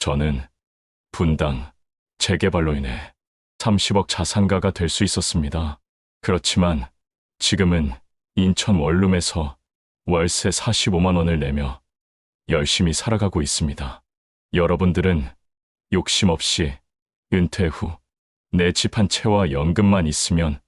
저는 분당 재개발로 인해 30억 자산가가 될 수 있었습니다. 그렇지만 지금은 인천 원룸에서 월세 45만 원을 내며 열심히 살아가고 있습니다. 여러분들은 욕심 없이 은퇴 후 내 집 한 채와 연금만 있으면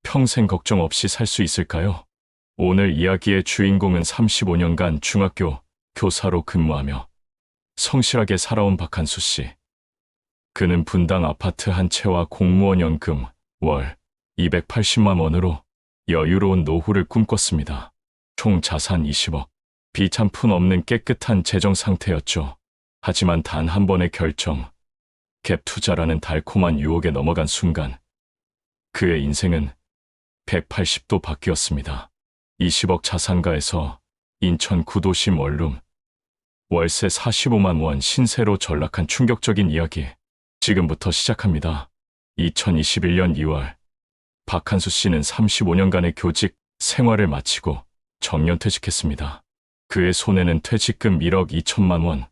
평생 걱정 없이 살 수 있을까요? 오늘 이야기의 주인공은 35년간 중학교 교사로 근무하며 성실하게 살아온 박한수 씨. 그는 분당 아파트 한 채와 공무원 연금 월 280만 원으로 여유로운 노후를 꿈꿨습니다. 총 자산 20억, 빚 한 푼 없는 깨끗한 재정 상태였죠. 하지만 단 한 번의 결정, 갭 투자라는 달콤한 유혹에 넘어간 순간 그의 인생은 180도 바뀌었습니다. 20억 자산가에서 인천 구도심 원룸, 월세 45만 원 신세로 전락한 충격적인 이야기 지금부터 시작합니다. 2021년 2월 박한수 씨는 35년간의 교직 생활을 마치고 정년퇴직했습니다. 그의 손에는 퇴직금 1억 2천만 원,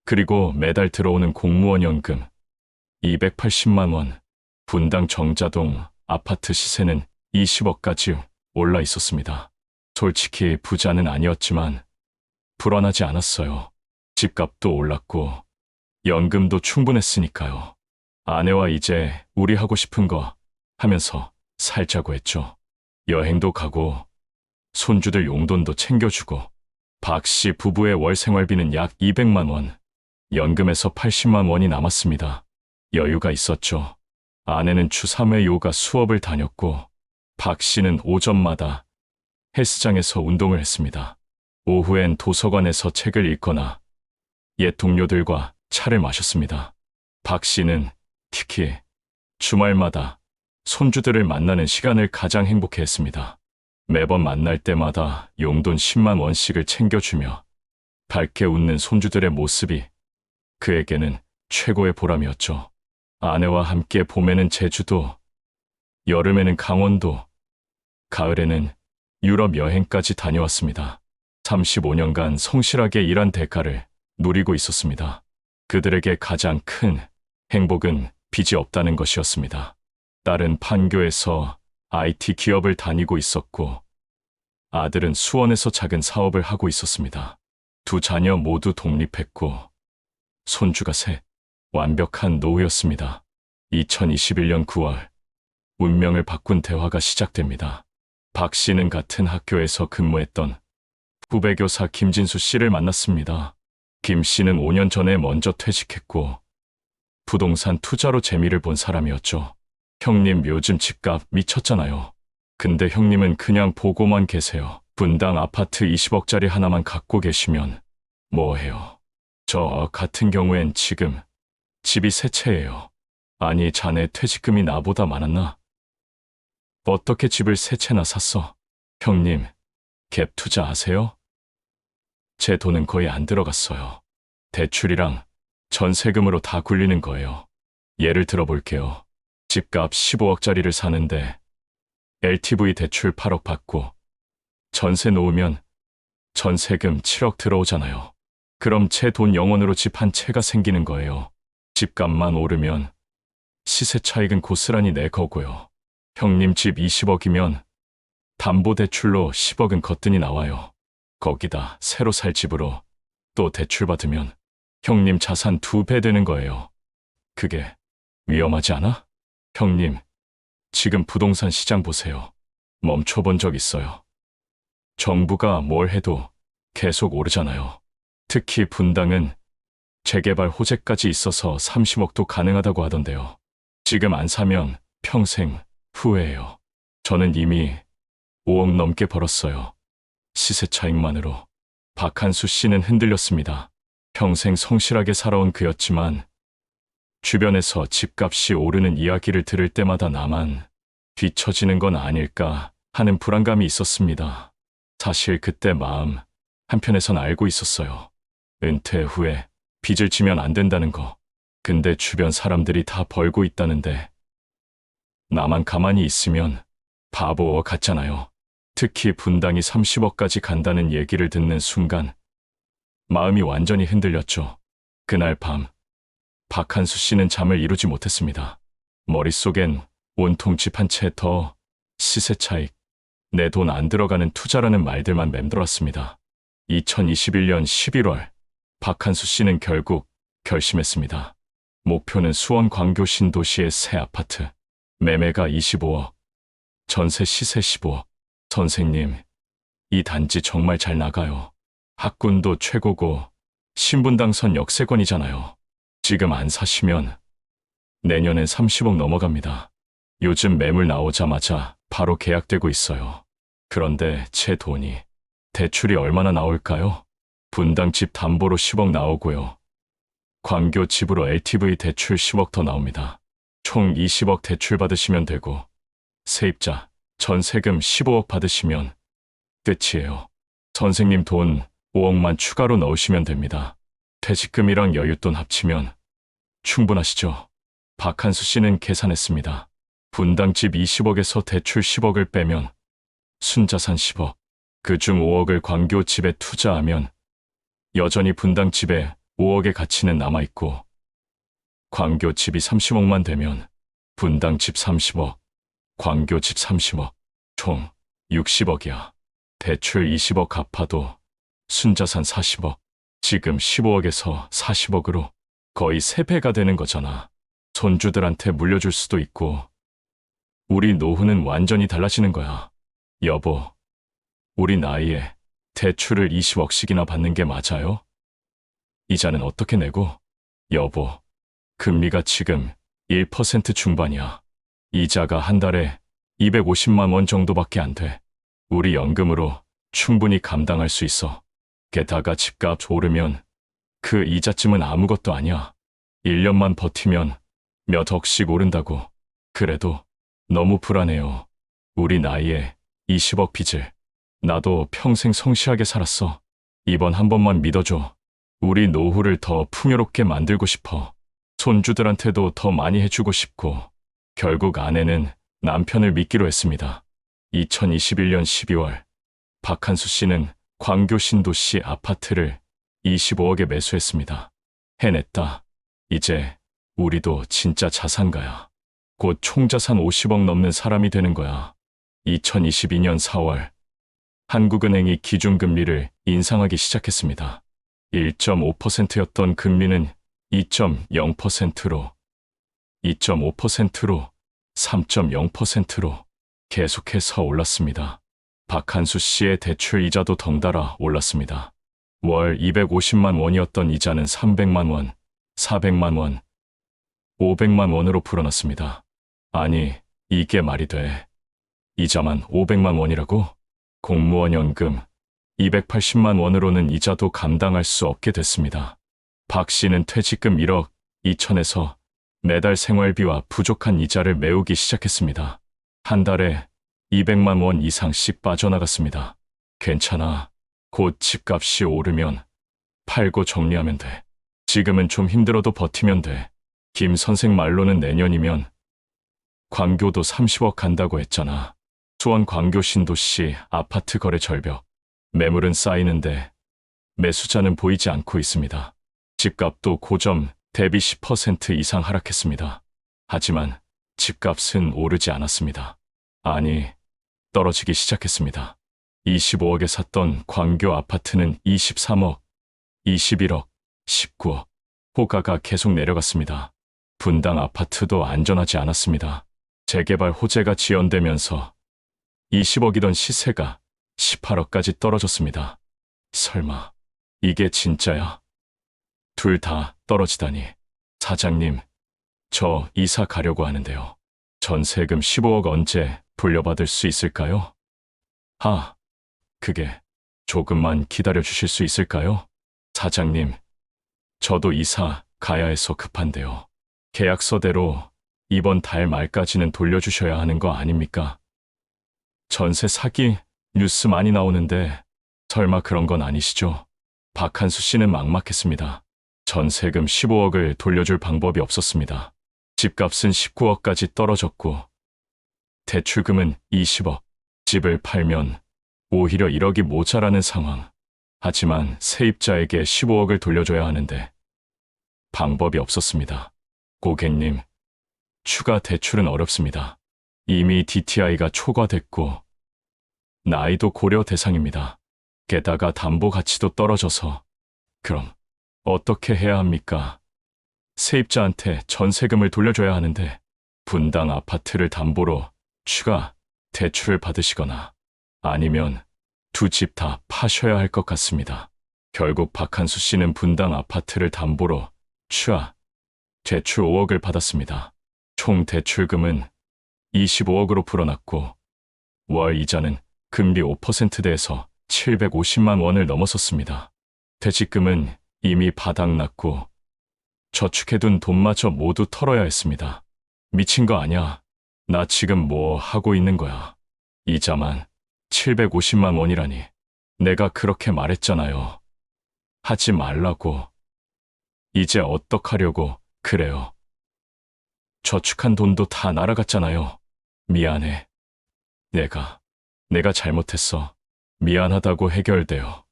그리고 매달 들어오는 공무원 연금 280만 원, 분당 정자동 아파트 시세는 20억까지 올라 있었습니다. 솔직히 부자는 아니었지만 불안하지 않았어요. 집값도 올랐고 연금도 충분했으니까요. 아내와 이제 우리 하고 싶은 거 하면서 살자고 했죠. 여행도 가고 손주들 용돈도 챙겨주고 박 씨 부부의 월 생활비는 약 200만 원, 연금에서 80만 원이 남았습니다. 여유가 있었죠. 아내는 주 3회 요가 수업을 다녔고 박 씨는 오전마다 헬스장에서 운동을 했습니다. 오후엔 도서관에서 책을 읽거나 옛 동료들과 차를 마셨습니다. 박 씨는 특히 주말마다 손주들을 만나는 시간을 가장 행복해했습니다. 매번 만날 때마다 용돈 10만 원씩을 챙겨주며 밝게 웃는 손주들의 모습이 그에게는 최고의 보람이었죠. 아내와 함께 봄에는 제주도, 여름에는 강원도, 가을에는 유럽 여행까지 다녀왔습니다. 35년간 성실하게 일한 대가를 누리고 있었습니다. 그들에게 가장 큰 행복은 빚이 없다는 것이었습니다. 딸은 판교에서 IT 기업을 다니고 있었고 아들은 수원에서 작은 사업을 하고 있었습니다. 두 자녀 모두 독립했고 손주가 셋, 완벽한 노후였습니다. 2021년 9월 운명을 바꾼 대화가 시작됩니다. 박 씨는 같은 학교에서 근무했던 후배 교사 김진수 씨를 만났습니다. 김 씨는 5년 전에 먼저 퇴직했고 부동산 투자로 재미를 본 사람이었죠. 형님 요즘 집값 미쳤잖아요. 근데 형님은 그냥 보고만 계세요. 분당 아파트 20억짜리 하나만 갖고 계시면 뭐 해요? 저 같은 경우엔 지금 집이 세 채예요. 아니 자네 퇴직금이 나보다 많았나? 어떻게 집을 세 채나 샀어? 형님, 갭 투자 아세요? 제 돈은 거의 안 들어갔어요. 대출이랑 전세금으로 다 굴리는 거예요. 예를 들어 볼게요. 집값 15억짜리를 사는데 LTV 대출 8억 받고 전세 놓으면 전세금 7억 들어오잖아요. 그럼 제 돈 영원으로 집 한 채가 생기는 거예요. 집값만 오르면 시세 차익은 고스란히 내 거고요. 형님 집 20억이면 담보대출로 10억은 거뜬히 나와요. 거기다 새로 살 집으로 또 대출 받으면 형님 자산 2배 되는 거예요. 그게 위험하지 않아? 형님, 지금 부동산 시장 보세요. 멈춰본 적 있어요. 정부가 뭘 해도 계속 오르잖아요. 특히 분당은 재개발 호재까지 있어서 30억도 가능하다고 하던데요. 지금 안 사면 평생 후회해요. 저는 이미 5억 넘게 벌었어요. 시세 차익만으로. 박한수 씨는 흔들렸습니다. 평생 성실하게 살아온 그였지만 주변에서 집값이 오르는 이야기를 들을 때마다 나만 뒤처지는 건 아닐까 하는 불안감이 있었습니다. 사실 그때 마음 한편에선 알고 있었어요. 은퇴 후에 빚을 지면 안 된다는 거. 근데 주변 사람들이 다 벌고 있다는데 나만 가만히 있으면 바보 같잖아요. 특히 분당이 30억까지 간다는 얘기를 듣는 순간 마음이 완전히 흔들렸죠. 그날 밤 박한수 씨는 잠을 이루지 못했습니다. 머릿속엔 온통 집 한 채 더, 시세 차익, 내 돈 안 들어가는 투자라는 말들만 맴돌았습니다. 2021년 11월 박한수 씨는 결국 결심했습니다. 목표는 수원 광교 신도시의 새 아파트. 매매가 25억, 전세 시세 15억. 선생님, 이 단지 정말 잘 나가요. 학군도 최고고 신분 당선 역세권이잖아요. 지금 안 사시면 내년엔 30억 넘어갑니다. 요즘 매물 나오자마자 바로 계약되고 있어요. 그런데 제 돈이 대출이 얼마나 나올까요? 분당 집 담보로 10억 나오고요. 광교 집으로 LTV 대출 10억 더 나옵니다. 총 20억 대출 받으시면 되고 세입자, 전세금 15억 받으시면 끝이에요. 선생님 돈 5억만 추가로 넣으시면 됩니다. 퇴직금이랑 여윳돈 합치면 충분하시죠? 박한수 씨는 계산했습니다. 분당 집 20억에서 대출 10억을 빼면 순자산 10억, 그중 5억을 광교 집에 투자하면 여전히 분당 집에 5억의 가치는 남아있고 광교 집이 30억만 되면 분당 집 30억, 광교 집 30억, 총 60억이야. 대출 20억 갚아도 순자산 40억, 지금 15억에서 40억으로 거의 3배가 되는 거잖아. 손주들한테 물려줄 수도 있고 우리 노후는 완전히 달라지는 거야. 여보, 우리 나이에 대출을 20억씩이나 받는 게 맞아요? 이자는 어떻게 내고? 여보, 금리가 지금 1% 중반이야. 이자가 한 달에 250만 원 정도밖에 안 돼. 우리 연금으로 충분히 감당할 수 있어. 게다가 집값 오르면 그 이자쯤은 아무것도 아니야. 1년만 버티면 몇 억씩 오른다고. 그래도 너무 불안해요. 우리 나이에 20억 빚을. 나도 평생 성실하게 살았어. 이번 한 번만 믿어줘. 우리 노후를 더 풍요롭게 만들고 싶어. 손주들한테도 더 많이 해주고 싶고. 결국 아내는 남편을 믿기로 했습니다. 2021년 12월 박한수 씨는 광교 신도시 아파트를 25억에 매수했습니다. 해냈다. 이제 우리도 진짜 자산가야. 곧 총자산 50억 넘는 사람이 되는 거야. 2022년 4월 한국은행이 기준금리를 인상하기 시작했습니다. 1.5%였던 금리는 2.0%로, 2.5%로, 3.0%로 계속해서 올랐습니다. 박한수 씨의 대출 이자도 덩달아 올랐습니다. 월 250만 원이었던 이자는 300만 원, 400만 원, 500만 원으로 불어났습니다. 아니, 이게 말이 돼. 이자만 500만 원이라고? 공무원 연금 280만 원으로는 이자도 감당할 수 없게 됐습니다. 박 씨는 퇴직금 1억 2천에서 매달 생활비와 부족한 이자를 메우기 시작했습니다. 한 달에 200만 원 이상씩 빠져나갔습니다. 괜찮아. 곧 집값이 오르면 팔고 정리하면 돼. 지금은 좀 힘들어도 버티면 돼. 김 선생 말로는 내년이면 광교도 30억 간다고 했잖아. 수원 광교 신도시 아파트 거래 절벽. 매물은 쌓이는데 매수자는 보이지 않고 있습니다. 집값도 고점 대비 10% 이상 하락했습니다. 하지만 집값은 오르지 않았습니다. 아니, 떨어지기 시작했습니다. 25억에 샀던 광교 아파트는 23억, 21억, 19억. 호가가 계속 내려갔습니다. 분당 아파트도 안전하지 않았습니다. 재개발 호재가 지연되면서 20억이던 시세가 18억까지 떨어졌습니다. 설마 이게 진짜야? 둘 다 떨어지다니. 사장님, 저 이사 가려고 하는데요. 전세금 15억 언제 돌려받을 수 있을까요? 그게 조금만 기다려 주실 수 있을까요? 사장님, 저도 이사 가야 해서 급한데요. 계약서대로 이번 달 말까지는 돌려주셔야 하는 거 아닙니까? 전세 사기 뉴스 많이 나오는데 설마 그런 건 아니시죠? 박한수 씨는 막막했습니다. 전세금 15억을 돌려줄 방법이 없었습니다. 집값은 19억까지 떨어졌고 대출금은 20억. 집을 팔면 오히려 1억이 모자라는 상황. 하지만 세입자에게 15억을 돌려줘야 하는데 방법이 없었습니다. 고객님, 추가 대출은 어렵습니다. 이미 DTI가 초과됐고 나이도 고려 대상입니다. 게다가 담보 가치도 떨어져서. 그럼 어떻게 해야 합니까? 세입자한테 전세금을 돌려줘야 하는데 분당 아파트를 담보로 추가 대출을 받으시거나 아니면 두 집 다 파셔야 할 것 같습니다. 결국 박한수 씨는 분당 아파트를 담보로 추가 대출 5억을 받았습니다. 총 대출금은 25억으로 불어났고 월 이자는 금리 5%대에서 750만 원을 넘어섰습니다. 퇴직금은 이미 바닥났고 저축해둔 돈마저 모두 털어야 했습니다. 미친 거 아냐? 나 지금 뭐 하고 있는 거야? 이자만 750만 원이라니. 내가 그렇게 말했잖아요. 하지 말라고. 이제 어떡하려고 그래요? 저축한 돈도 다 날아갔잖아요. 미안해. 내가 잘못했어. 미안하다고 해결돼요.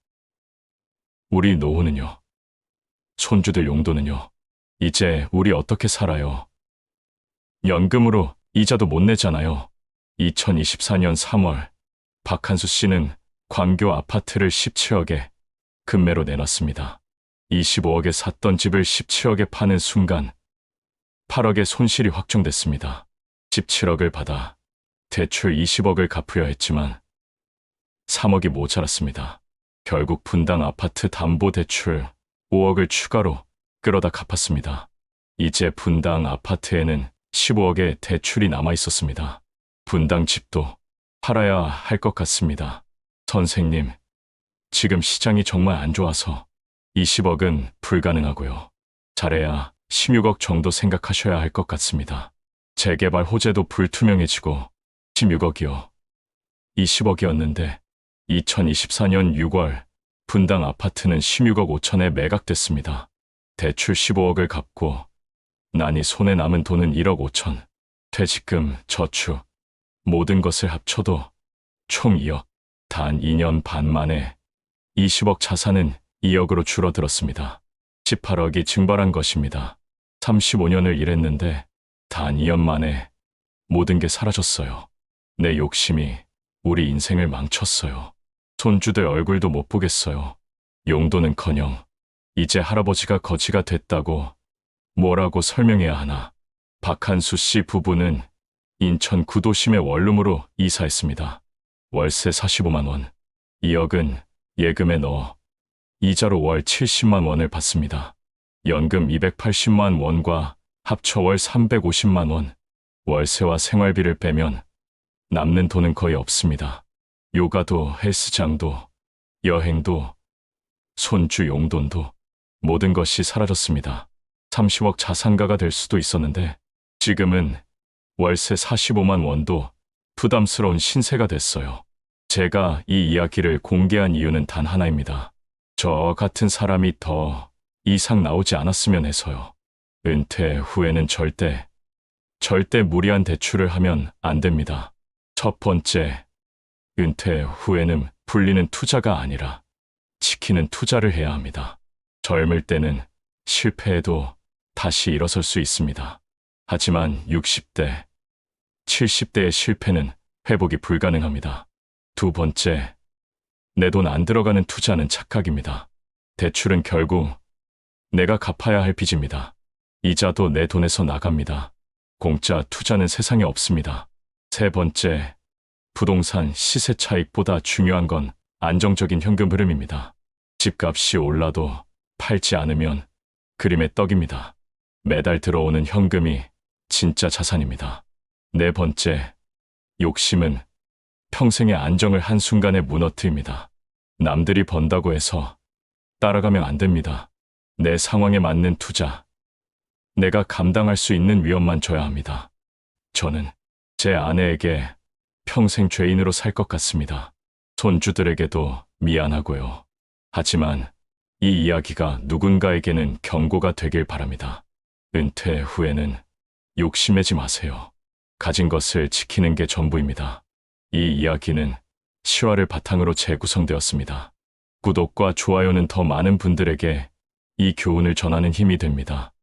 우리 노후는요? 손주들 용돈은요? 이제 우리 어떻게 살아요? 연금으로 이자도 못 내잖아요. 2024년 3월 박한수 씨는 광교 아파트를 17억에 급매로 내놨습니다. 25억에 샀던 집을 17억에 파는 순간 8억의 손실이 확정됐습니다. 17억을 받아 대출 20억을 갚으려 했지만 3억이 모자랐습니다. 결국 분당 아파트 담보 대출 5억을 추가로 끌어다 갚았습니다. 이제 분당 아파트에는 15억의 대출이 남아 있었습니다. 분당 집도 팔아야 할 것 같습니다. 선생님, 지금 시장이 정말 안 좋아서 20억은 불가능하고요. 잘해야 16억 정도 생각하셔야 할 것 같습니다. 재개발 호재도 불투명해지고 16억이요. 20억이었는데 2024년 6월 분당 아파트는 16억 5천에 매각됐습니다. 대출 15억을 갚고 나니 손에 남은 돈은 1억 5천. 퇴직금, 저축, 모든 것을 합쳐도 총 2억. 단 2년 반 만에 20억 자산은 2억으로 줄어들었습니다. 18억이 증발한 것입니다. 35년을 일했는데 단 2년 만에 모든 게 사라졌어요. 내 욕심이 우리 인생을 망쳤어요. 손주들 얼굴도 못 보겠어요. 용돈은커녕 이제 할아버지가 거지가 됐다고 뭐라고 설명해야 하나. 박한수 씨 부부는 인천 구도심의 원룸으로 이사했습니다. 월세 45만 원, 2억은 예금에 넣어 이자로 월 70만 원을 받습니다. 연금 280만 원과 합쳐 월 350만 원, 월세와 생활비를 빼면 남는 돈은 거의 없습니다. 요가도 헬스장도 여행도 손주 용돈도 모든 것이 사라졌습니다. 30억 자산가가 될 수도 있었는데 지금은 월세 45만 원도 부담스러운 신세가 됐어요. 제가 이 이야기를 공개한 이유는 단 하나입니다. 저 같은 사람이 더 이상 나오지 않았으면 해서요. 은퇴 후에는 절대 무리한 대출을 하면 안 됩니다. 첫 번째, 은퇴 후에는 불리는 투자가 아니라 지키는 투자를 해야 합니다. 젊을 때는 실패해도 다시 일어설 수 있습니다. 하지만 60대, 70대의 실패는 회복이 불가능합니다. 두 번째, 내 돈 안 들어가는 투자는 착각입니다. 대출은 결국 내가 갚아야 할 빚입니다. 이자도 내 돈에서 나갑니다. 공짜 투자는 세상에 없습니다. 세 번째, 부동산 시세 차익보다 중요한 건 안정적인 현금 흐름입니다. 집값이 올라도 팔지 않으면 그림의 떡입니다. 매달 들어오는 현금이 진짜 자산입니다. 네 번째, 욕심은 평생의 안정을 한순간에 무너뜨립니다. 남들이 번다고 해서 따라가면 안 됩니다. 내 상황에 맞는 투자, 내가 감당할 수 있는 위험만 져야 합니다. 저는 제 아내에게 평생 죄인으로 살 것 같습니다. 손주들에게도 미안하고요. 하지만 이 이야기가 누군가에게는 경고가 되길 바랍니다. 은퇴 후에는 욕심내지 마세요. 가진 것을 지키는 게 전부입니다. 이 이야기는 실화를 바탕으로 재구성되었습니다. 구독과 좋아요는 더 많은 분들에게 이 교훈을 전하는 힘이 됩니다.